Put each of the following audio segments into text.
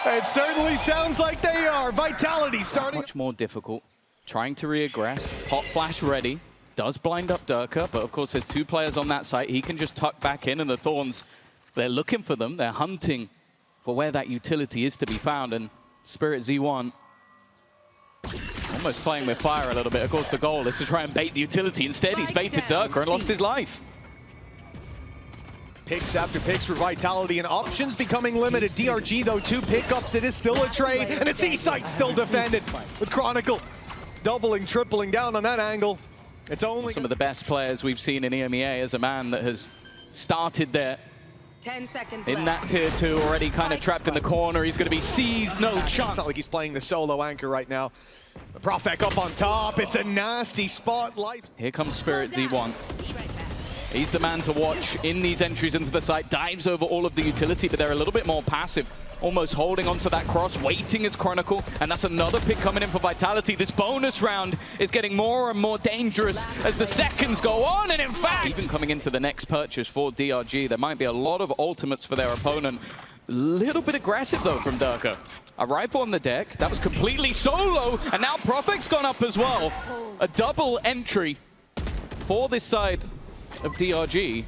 It certainly sounds like they are. Vitality starting. Much more difficult. Trying to re-aggress. Hot flash ready. Does blind up Derke, but of course there's two players on that site. He can just tuck back in, and the Thorns, they're looking for them. They're hunting for where that utility is to be found, and Spirit Z1 almost playing with fire a little bit. Of course, the goal is to try and bait the utility. Instead, he's baited Derke and lost his life. Picks after picks for Vitality, and options becoming limited. DRG, though, 2 pickups. It is still a trade, and a C-site still defended with Chronicle doubling, tripling down on that angle. It's only some of the best players we've seen in EMEA as a man that has started there 10 seconds in left. that tier 2, already kind of trapped in the corner. He's going to be seized, no chance. It's not like he's playing the solo anchor right now. The PROFEK up on top. It's a nasty spotlight. Here comes Spirit Z1. He's the man to watch in these entries into the site. Dives over all of the utility, but they're a little bit more passive. Almost holding onto that cross, waiting as Chronicle. And that's another pick coming in for Vitality. This bonus round is getting more and more dangerous as the seconds go on. And in fact, even coming into the next purchase for DRG, there might be a lot of ultimates for their opponent. A little bit aggressive, though, from Derke. A rifle on the deck. That was completely solo. And now PROFEK's gone up as well. A double entry for this side of DRG,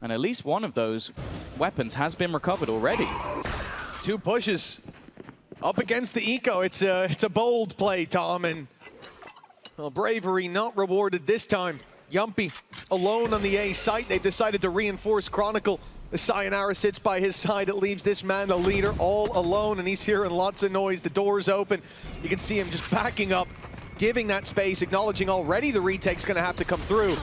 and at least one of those weapons has been recovered already. 2 pushes up against the eco. It's a bold play, Tom, and well, bravery not rewarded this time. Jamppi alone on the A site. They've decided to reinforce Chronicle. The Sayonara sits by his side. It leaves this man, the leader, all alone, and he's hearing lots of noise. The door's open. You can see him just backing up, giving that space, acknowledging already the retake's gonna have to come through.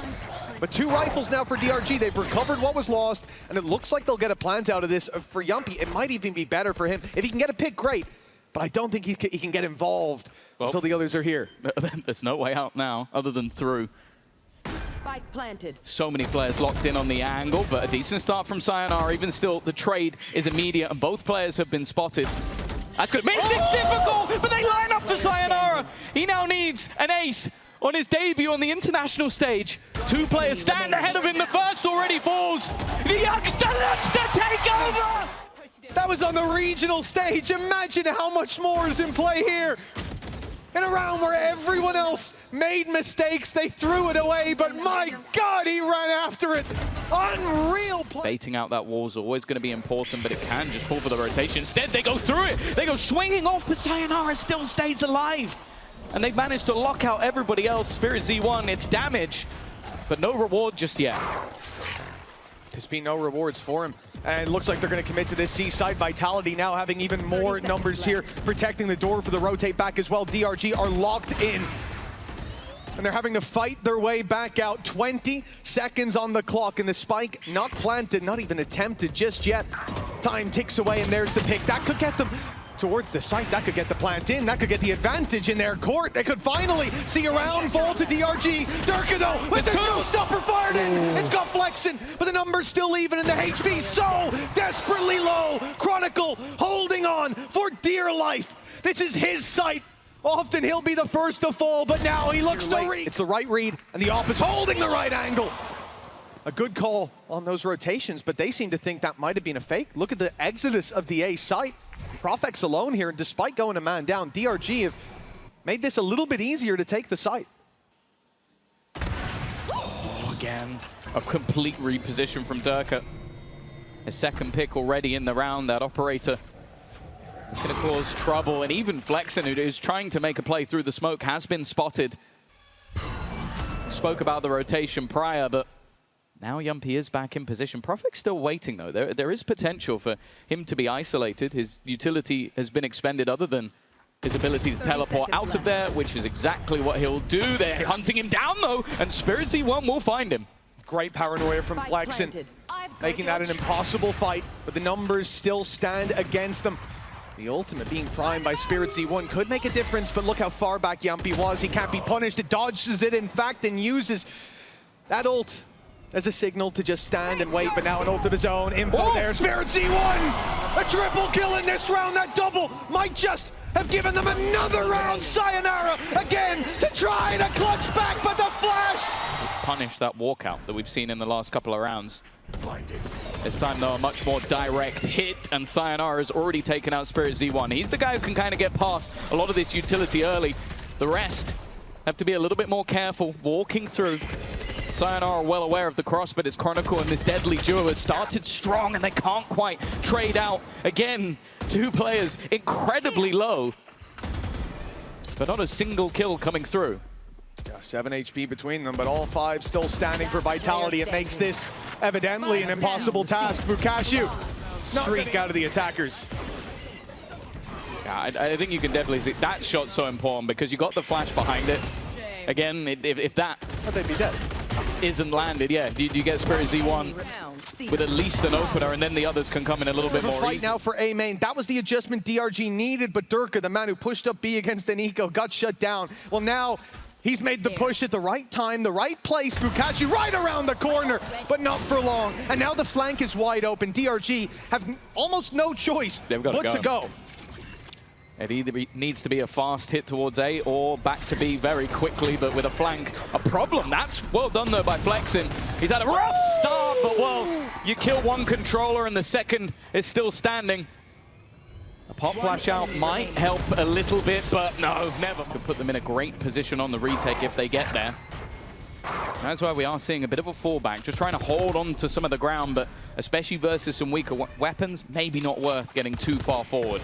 But 2 rifles now for DRG. They've recovered what was lost, and it looks like they'll get a plant out of this. For Jamppi, it might even be better for him. If he can get a pick, great. But I don't think he can get involved until the others are here. There's no way out now other than through. Spike planted. So many players locked in on the angle, but a decent start from Sayonara. Even still, the trade is immediate, and both players have been spotted. That's good. Makes things difficult, but they line up for Sayonara. He now needs an ace on his debut on the international stage. 2 players stand ahead of him. The first already falls. The youngster looks to take over. That was on the regional stage. Imagine how much more is in play here. In a round where everyone else made mistakes, they threw it away, but my God, he ran after it. Unreal play. Baiting out that wall is always going to be important, but it can just fall for the rotation. Instead, they go through it. They go swinging off, but Sayonara still stays alive. And they've managed to lock out everybody else. Spirit Z1, it's damage, but no reward just yet. There's been no rewards for him. And it looks like they're going to commit to this C-side. Vitality now having even more numbers here, protecting the door for the rotate back as well. DRG are locked in. And they're having to fight their way back out. 20 seconds on the clock, and the spike not planted, not even attempted just yet. Time ticks away, and there's the pick. That could get them towards the site. That could get the plant in. That could get the advantage in their court. They could finally see a round fall to DRG. Derke, though, with the showstopper fired in. It's got flexing, but the number's still even, and the HP so desperately low. Chronicle holding on for dear life. This is his site. Often he'll be the first to fall, but now he looks to read. It's the right read, and the off is holding the right angle. A good call on those rotations, but they seem to think that might have been a fake. Look at the exodus of the A site. PROFEK's alone here, and despite going a man down, DRG have made this a little bit easier to take the site. Oh, again, a complete reposition from Derke. A second pick already in the round. That operator is going to cause trouble, and even Flexen, who is trying to make a play through the smoke, has been spotted. Spoke about the rotation prior, but now Jamppi is back in position. PROFEK's still waiting, though. There is potential for him to be isolated. His utility has been expended other than his ability to teleport out of there, which is exactly what he'll do. They're hunting him down, though, and Spirit Z1 will find him. Great paranoia from Flexen, making that an impossible fight, but the numbers still stand against them. The ultimate being primed by Spirit Z1 could make a difference, but look how far back Jamppi was. He can't be punished. It dodges it, in fact, and uses that ult as a signal to just stand and wait, but now an ult of his own. Info there, Spirit Z1! A triple kill in this round. That double might just have given them another round. Sayonara again to try to clutch back, but the flash punish that walkout that we've seen in the last couple of rounds. This time, though, a much more direct hit, and Sayonara has already taken out Spirit Z1. He's the guy who can kind of get past a lot of this utility early. The rest have to be a little bit more careful walking through. Sayonara well aware of the cross, but it's Chronicle and this deadly duo has started strong and they can't quite trade out. Again, two players incredibly low, but not a single kill coming through. Yeah, 7 HP between them, but all 5 still standing for Vitality. It makes this evidently an impossible task. Bukashu, streak out of the attackers. Yeah, I think you can definitely see that shot's so important because you got the flash behind it. Again, if that they'd be dead. Isn't landed, yeah, you get Spirit Z1 with at least an opener, and then the others can come in a little bit more fight easy. Now for A main. That was the adjustment DRG needed, but Derke, the man who pushed up B against Nicc, got shut down. Well, now he's made the push at the right time, the right place. Bukashu right around the corner, but not for long. And now the flank is wide open. DRG have almost no choice but to go. It either needs to be a fast hit towards A or back to B very quickly, but with a flank, a problem. That's well done, though, by Flexing. He's had a rough start, but, well, you kill one controller and the second is still standing. A pop flash out might help a little bit, but no, never. Could put them in a great position on the retake if they get there. That's why we are seeing a bit of a fallback, just trying to hold on to some of the ground, but especially versus some weaker weapons, maybe not worth getting too far forward.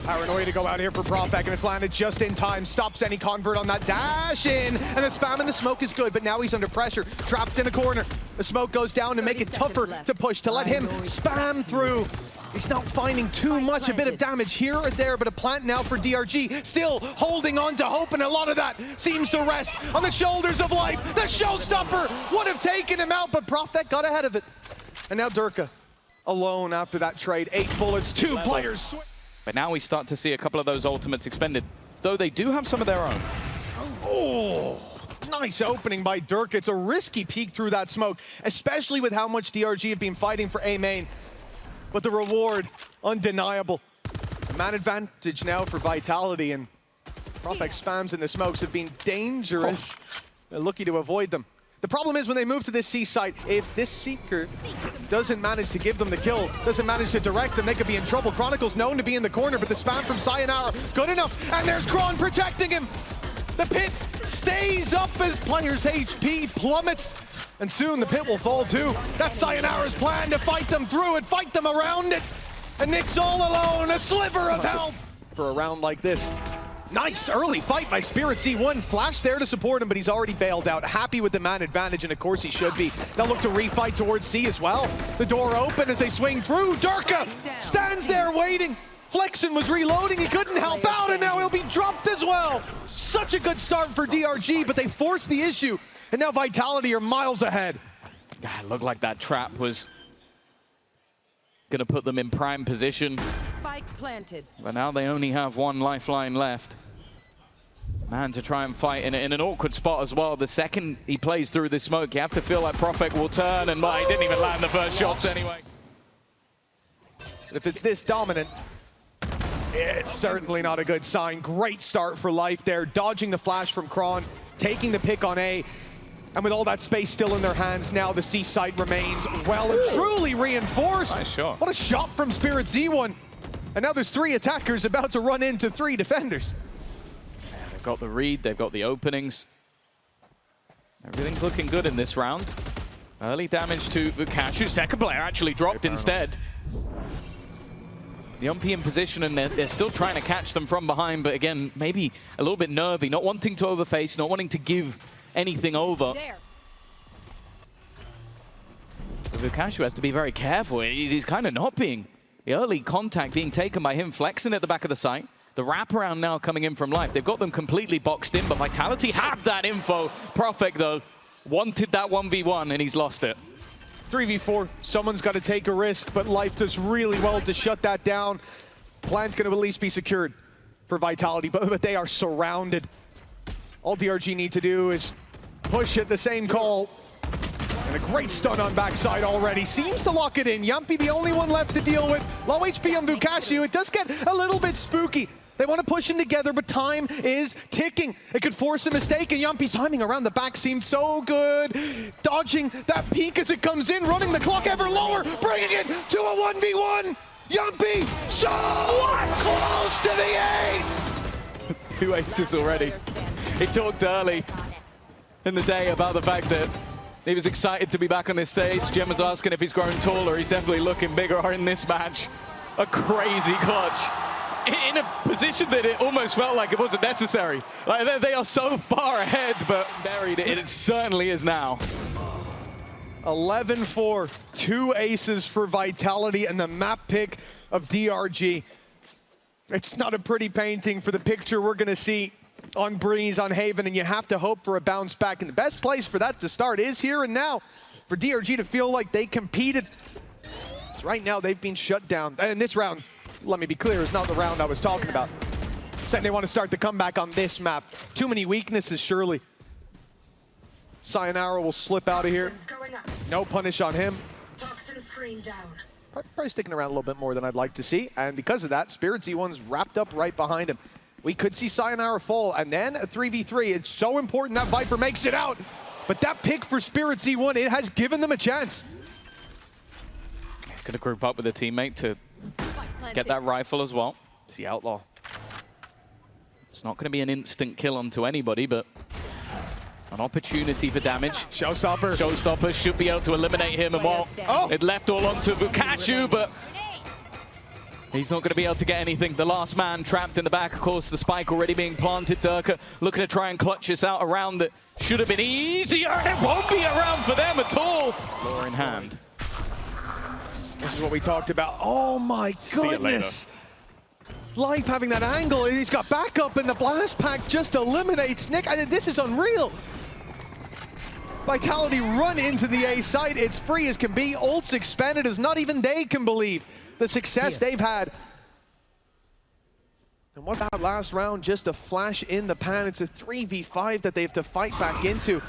Paranoia to go out here for PROFEK, and it's landed just in time. Stops any convert on that dash in, and the spam in the smoke is good, but now he's under pressure, trapped in a corner. The smoke goes down to make it tougher to push, to let him spam through. He's not finding too much, a bit of damage here or there, but a plant now for DRG, still holding on to hope, and a lot of that seems to rest on the shoulders of life. The showstopper would have taken him out, but PROFEK got ahead of it. And now Derke, alone after that trade. 8 bullets, 2 players. But now we start to see a couple of those ultimates expended, though they do have some of their own. Oh, nice opening by Derke. It's a risky peek through that smoke, especially with how much DRG have been fighting for A main. But the reward, undeniable. Man advantage now for Vitality, and PROFEK spams in the smokes have been dangerous. They're lucky to avoid them. The problem is when they move to this C site, if this Seeker doesn't manage to give them the kill, doesn't manage to direct them, they could be in trouble. Chronicle's known to be in the corner, but the spam from Sayonara, good enough. And there's Kron protecting him. The pit stays up as players' HP plummets. And soon the pit will fall too. That's Sayonara's plan, to fight them through it, fight them around it. And Nick's all alone, a sliver of help for a round like this. Nice early fight by Spirit Z1. Flash there to support him, but he's already bailed out. Happy with the man advantage, and of course he should be. They'll look to refight towards C as well. The door open as they swing through. Derke stands there waiting. Flexen was reloading, he couldn't help out, and now he'll be dropped as well. Such a good start for DRG, but they forced the issue, and now Vitality are miles ahead. God, it looked like that trap was gonna put them in prime position. Spike planted. But now they only have one lifeline left. Man, to try and fight in an awkward spot as well. The second he plays through this smoke, you have to feel like PROFEK will turn, and he didn't even land the first shots anyway. If it's this dominant, it's certainly not a good sign. Great start for Life there, dodging the flash from Kron, taking the pick on A. And with all that space still in their hands, now the C site remains well and truly reinforced. Nice shot. What a shot from Spirit Z1. And now there's 3 attackers about to run into 3 defenders. Yeah, they've got the read, they've got the openings. Everything's looking good in this round. Early damage to Bukashu. Second player actually dropped instead. The Jamppi in position, and they're still trying to catch them from behind, but again, maybe a little bit nervy, not wanting to overface, not wanting to give anything over. Bukashu has to be very careful. He's kind of not being. The early contact being taken by him, flexing at the back of the site. The wraparound now coming in from Life. They've got them completely boxed in, but Vitality have that info. PROFEK, though, wanted that 1v1, and he's lost it. 3v4, someone's got to take a risk, but Life does really well to shut that down. Plan's going to at least be secured for Vitality, but they are surrounded. All DRG need to do is push at the same call. And a great stun on backside already. Seems to lock it in. Jamppi the only one left to deal with. Low HP on Bukashu. It does get a little bit spooky. They want to push him together, but time is ticking. It could force a mistake, and Jamppi's timing around the back seems so good. Dodging that peek as it comes in, running the clock ever lower, bringing it to a 1v1. Jamppi so close to the ace. 2 aces already. He talked early in the day about the fact that he was excited to be back on this stage. Jem was asking if he's grown taller. He's definitely looking bigger in this match. A crazy clutch. In a position that it almost felt like it wasn't necessary. Like they are so far ahead, but buried it. It certainly is now. 11-4, 2 aces for Vitality and the map pick of DRG. It's not a pretty painting for the picture we're gonna see on Breeze, on Haven, and you have to hope for a bounce back. And the best place for that to start is here and now. For DRG to feel like they competed. Right now they've been shut down. And this round, let me be clear, is not the round I was talking about. Saying they want to start the comeback on this map. Too many weaknesses, surely. Sayonara will slip out of here. No punish on him. Toxin screen down. Probably sticking around a little bit more than I'd like to see. And because of that, Spirit Z1's wrapped up right behind him. We could see Sayonara fall, and then a 3v3. It's so important that Viper makes it out. But that pick for Spirit Z1, it has given them a chance. Gonna group up with a teammate to get that rifle as well. It's the Outlaw. It's not gonna be an instant kill onto anybody, but an opportunity for damage. Showstopper. Showstopper should be able to eliminate him, and well, it left all onto Vukashu, but he's not going to be able to get anything. The last man trapped in the back, of course, the spike already being planted. Derke looking to try and clutch this out around that should have been easier, and it won't be around for them at all. Law in hand. This is what we talked about. Oh my goodness. Life having that angle, and he's got backup, and the blast pack just eliminates Nick. This is unreal. Vitality run into the A site. It's free as can be. Ults expanded as not even they can believe the success they've had. And what's that last round? Just a flash in the pan. It's a 3v5 that they have to fight back into.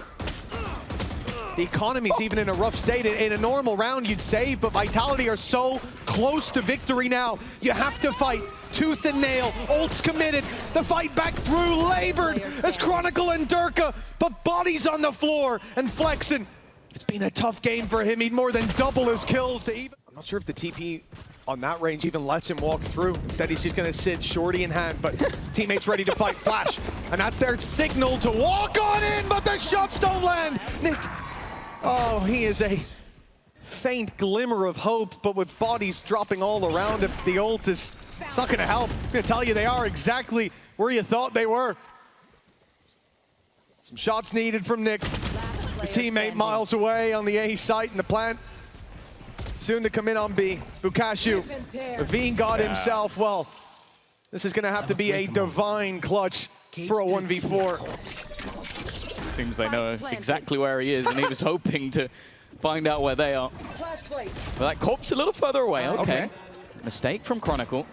The economy's even in a rough state. In a normal round, you'd save, but Vitality are so close to victory now. You have to fight tooth and nail. Ult's committed. The fight back through labored as Chronicle and Derke, but bodies on the floor and flexing. It's been a tough game for him. He'd more than double his kills to even. I'm not sure if the TP on that range even lets him walk through. Instead, he's just gonna sit shorty in hand, but teammates ready to fight Flash. And that's their signal to walk on in, but the shots don't land. Nick, oh, he is a faint glimmer of hope, but with bodies dropping all around him, the ult is, it's not gonna help. It's gonna tell you they are exactly where you thought they were. Some shots needed from Nick. His teammate miles away on the A site in the plant. Soon to come in on B. Vukashu, the Veen God himself. Well, this is gonna have to be a divine clutch for a 1v4. Seems they know exactly where he is, and he was hoping to find out where they are. But that corpse a little further away. Okay. Mistake from Chronicle.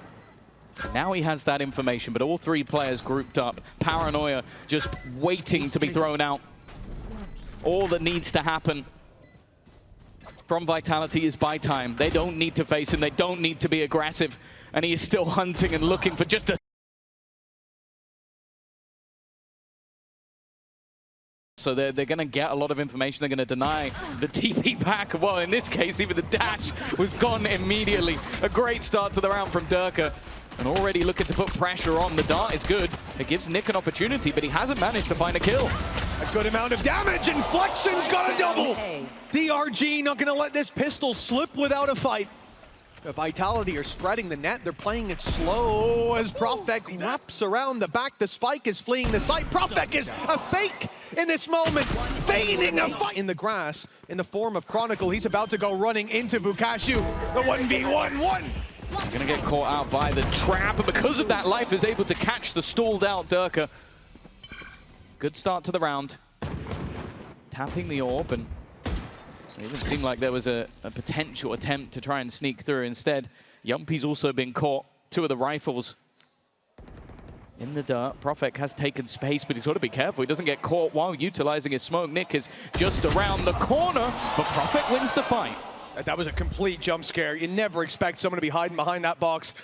Now he has that information, but all 3 players grouped up. Paranoia just waiting to be thrown out. All that needs to happen from Vitality is buy time. They don't need to face him. They don't need to be aggressive. And he is still hunting and looking for just a... So they're going to get a lot of information. They're going to deny the TP back. Well, in this case, even the dash was gone immediately. A great start to the round from Derke. And already looking to put pressure on. The dart is good. It gives Nick an opportunity, but he hasn't managed to find a kill. A good amount of damage, and Flexen's got a double. DRG not going to let this pistol slip without a fight. The Vitality are spreading the net. They're playing it slow as PROFEK wraps around the back. The spike is fleeing the site. PROFEK is a fake in this moment, feigning a fight in the grass in the form of Chronicle. He's about to go running into Vukashu. The 1v1-1. Gonna get caught out by the trap, and because of that, Life is able to catch the stalled out Derke. Good start to the round. Tapping the orb, and it didn't seem like there was a potential attempt to try and sneak through. Instead, Jamppi's also been caught. 2 of the rifles in the dirt. PROFEK has taken space, but he's got to be careful. He doesn't get caught while utilizing his smoke. Nick is just around the corner, but PROFEK wins the fight. That was a complete jump scare. You never expect someone to be hiding behind that box.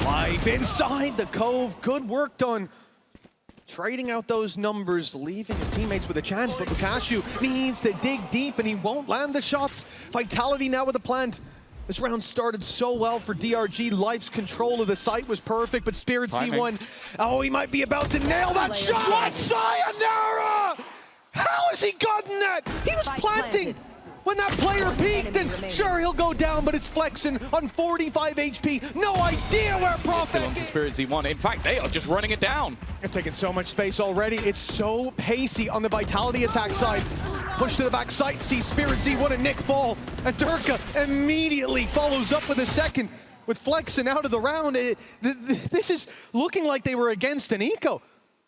Life inside the cove. Good work done. Trading out those numbers, leaving his teammates with a chance, but Bukashu needs to dig deep and he won't land the shots. Vitality now with a plant. This round started so well for DRG. Life's control of the site was perfect, but Spirit C1, oh, he might be about to nail that shot! Sayonara! How has he gotten that? He was planting when that player peaked, and sure, he'll go down, but it's flexing on 45 HP. No idea where PROFEK Onto Spirit Z1. In fact, they are just running it down. They've taken so much space already. It's so pacey on the Vitality attack side. Push to the back side, see Spirit Z1 and Nicc fall. And Derke immediately follows up with a second with flexing out of the round. This is looking like they were against an eco.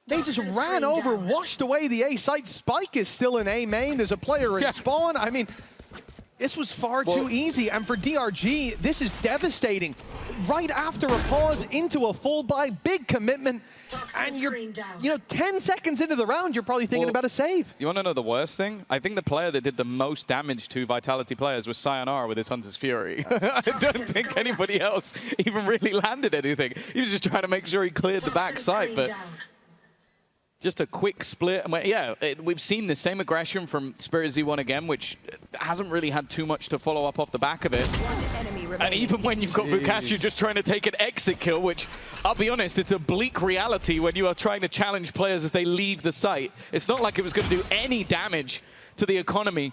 They just ran over, washed away the A site. Spike is still in A main. There's a player in spawn. I mean, this was far too easy. And for DRG, this is devastating. Right after a pause into a full buy, big commitment. And you're, 10 seconds into the round, you're probably thinking about a save. You want to know the worst thing? I think the player that did the most damage to Vitality players was Sayonara with his Hunter's Fury. I don't think anybody else even really landed anything. He was just trying to make sure he cleared the back side, but just a quick split. We've seen the same aggression from Spirit Z1 again, which hasn't really had too much to follow up off the back of it. And even when you've got Bukashu just trying to take an exit kill, which, I'll be honest, it's a bleak reality when you are trying to challenge players as they leave the site. It's not like it was going to do any damage to the economy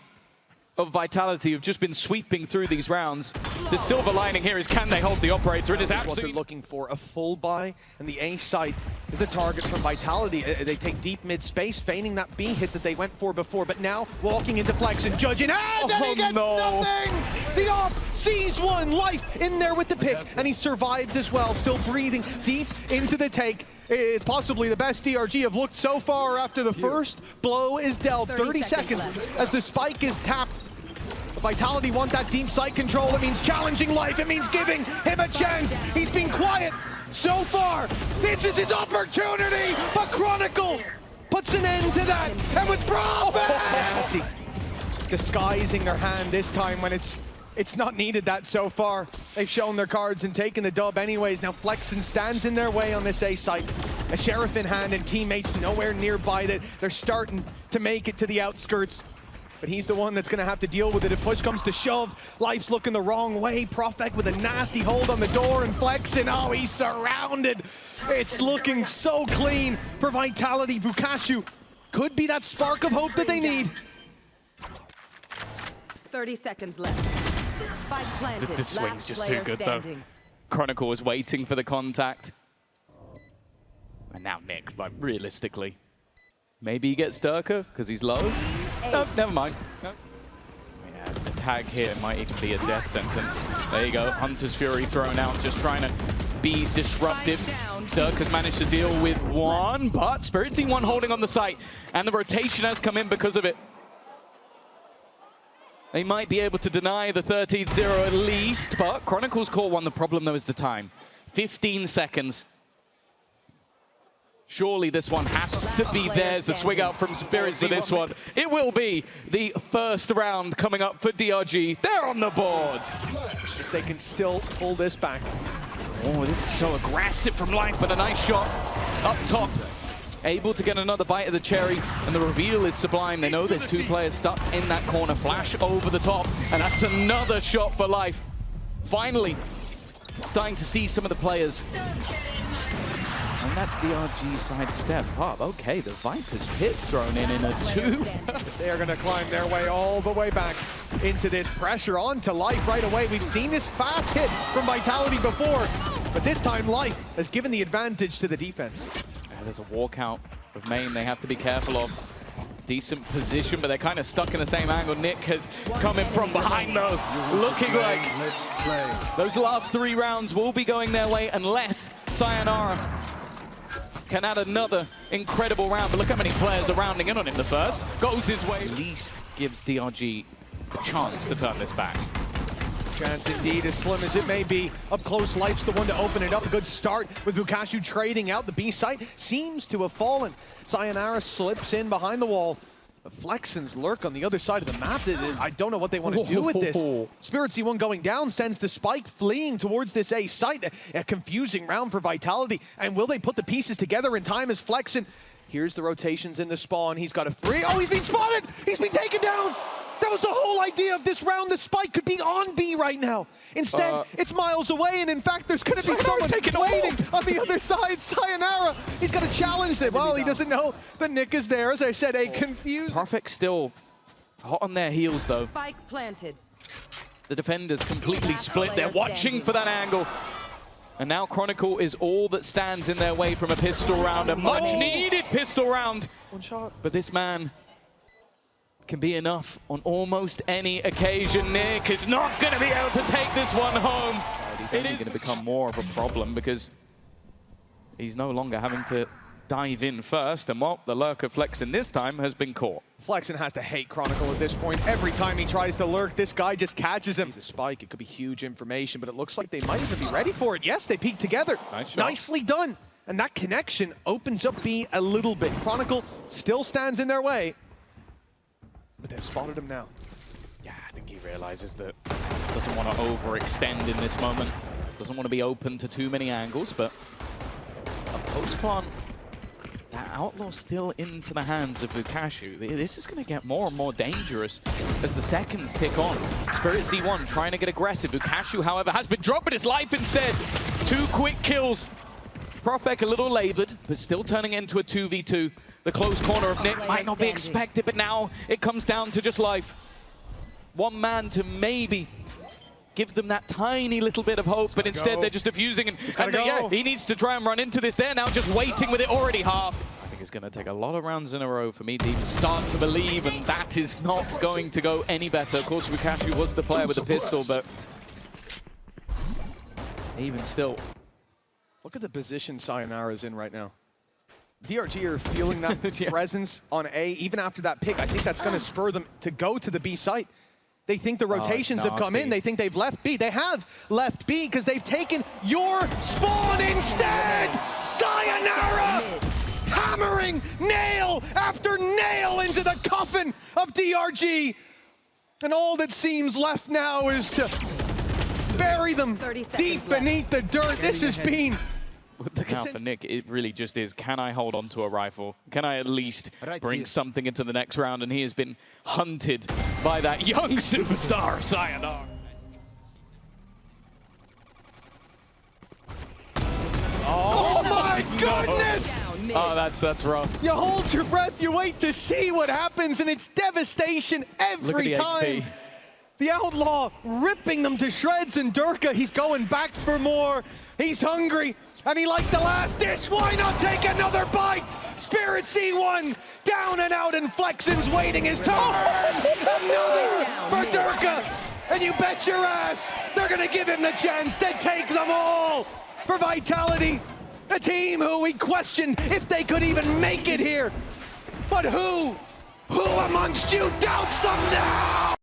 of Vitality, who've just been sweeping through these rounds. The silver lining here is, can they hold the operator? It is That's what they're looking for, a full buy, and the A site is the target from Vitality. They take deep mid space, feigning that B hit that they went for before, but now walking into flex and judging, and then he gets nothing! The op sees one, Life in there with the pick, and he survived as well, still breathing deep into the take. It's possibly the best DRG have looked so far after the first blow is dealt. 30 seconds as the spike is tapped. Vitality want that deep site control. It means challenging Life. It means giving him a chance. He's been quiet so far. This is his opportunity, but Chronicle puts an end to that. And with PROFEK! Nasty. Disguising their hand this time when it's not needed that so far. They've shown their cards and taken the dub anyways. Now Flexen stands in their way on this A site. A Sheriff in hand and teammates nowhere nearby that they're starting to make it to the outskirts. But he's the one that's gonna have to deal with it if push comes to shove. Life's looking the wrong way. PROFEK with a nasty hold on the door and Flexen, oh, he's surrounded. It's looking so clean for Vitality. Bukashu could be that spark of hope that they need. 30 seconds left. Spike planted. The swing's just too good, though. Chronicle was waiting for the contact. And now Nicc, like, realistically. Maybe he gets Derke because he's low. No, never mind. No. Yeah, the tag here might even be a death sentence. There you go, Hunter's Fury thrown out, just trying to be disruptive. Derke has managed to deal with one, but Spirit Z1 holding on the site, and the rotation has come in because of it. They might be able to deny the 13-0 at least, but Chronicle's caught one. The problem, though, is the time. 15 seconds. Surely this one has to be theirs, the swing out from Spirit for this one. It will be the first round coming up for DRG. They're on the board. If they can still pull this back. Oh, this is so aggressive from Life, but a nice shot up top. Able to get another bite of the cherry, and the reveal is sublime. They know there's two players stuck in that corner. Flash over the top, and that's another shot for Life. Finally, starting to see some of the players. And that DRG side step up. Okay, the Viper's Pit thrown in a 2. They are going to climb their way all the way back into this pressure onto Life right away. We've seen this fast hit from Vitality before, but this time Life has given the advantage to the defense. There's a walkout of main they have to be careful of. Decent position, but they're kind of stuck in the same angle. Nicc has come in from behind, though. Looking like those last 3 rounds will be going their way unless Sayonara can add another incredible round. But look how many players are rounding in on him. The first goes his way. At least gives DRG a chance to turn this back. Chance indeed, as slim as it may be. Up close, Life's the one to open it up. A good start with Bukashu trading out. The B site seems to have fallen. Sayonara slips in behind the wall. Flexen's lurk on the other side of the map. I don't know what they want to do with this. Spirit C1 going down sends the spike fleeing towards this A site. A confusing round for Vitality. And will they put the pieces together in time as Flexen? Here's the rotations in the spawn. He's got a free. Oh, he's been spotted! He's been taken down! That was the whole idea of this round. The spike could be on B right now. Instead, it's miles away, and in fact, there's going to be someone waiting on the other side. Sayonara, he's got to challenge it. Well, he doesn't know the Nicc is there. As I said, a confused... PROFEK still hot on their heels, though. Spike planted. The defenders completely split. They're watching for that angle. And now Chronicle is all that stands in their way from a pistol round, a much-needed pistol round. One shot. But this man can be enough on almost any occasion. Nicc is not going to be able to take this one home. It is going to become more of a problem because he's no longer having to dive in first. And well, the lurk of Flexen this time has been caught. Flexen has to hate Chronicle at this point. Every time he tries to lurk, this guy just catches him. The spike, it could be huge information, but it looks like they might even be ready for it. Yes, they peek together. Nice shot. Nicely done. And that connection opens up B a little bit. Chronicle still stands in their way. But they've spotted him now. Yeah, I think he realizes that he doesn't want to overextend in this moment. Doesn't want to be open to too many angles, but a post-plant, that outlaw still into the hands of Bukashu. This is going to get more and more dangerous as the seconds tick on. Spirit C1 trying to get aggressive. Bukashu, however, has been dropped, but his life instead. 2 quick kills. PROFEK a little labored, but still turning it into a 2v2. The close corner of Nicc might not be expected, but now it comes down to just life. One man to maybe give them that tiny little bit of hope, but instead they're just defusing. And yeah, he needs to try and run into this. They're now just waiting with it already halved. I think it's going to take a lot of rounds in a row for me to even start to believe, and that is not going to go any better. Of course, Bukashu was the player with the pistol, but even still. Look at the position Sayonara's in right now. DRG are feeling that presence on A, even after that pick. I think that's going to spur them to go to the B site. They think the rotations have come in. They think they've left B. They have left B because they've taken your spawn instead! Sayonara! Hammering nail after nail into the coffin of DRG. And all that seems left now is to bury them deep beneath the dirt. This has been... Now for Nicc, it really just is, can I hold on to a rifle? Can I at least bring something into the next round? And he has been hunted by that young superstar, Sayonara. Oh my goodness! Oh, that's rough. You hold your breath, you wait to see what happens, and it's devastation every time. HP. The Outlaw ripping them to shreds, and Derke, he's going back for more. He's hungry, and he liked the last dish. Why not take another bite? Spirit C1 down and out, and Flexen's waiting his turn. Another for Derke, and you bet your ass they're gonna give him the chance to take them all. For Vitality, a team who we questioned if they could even make it here. But who amongst you doubts them now?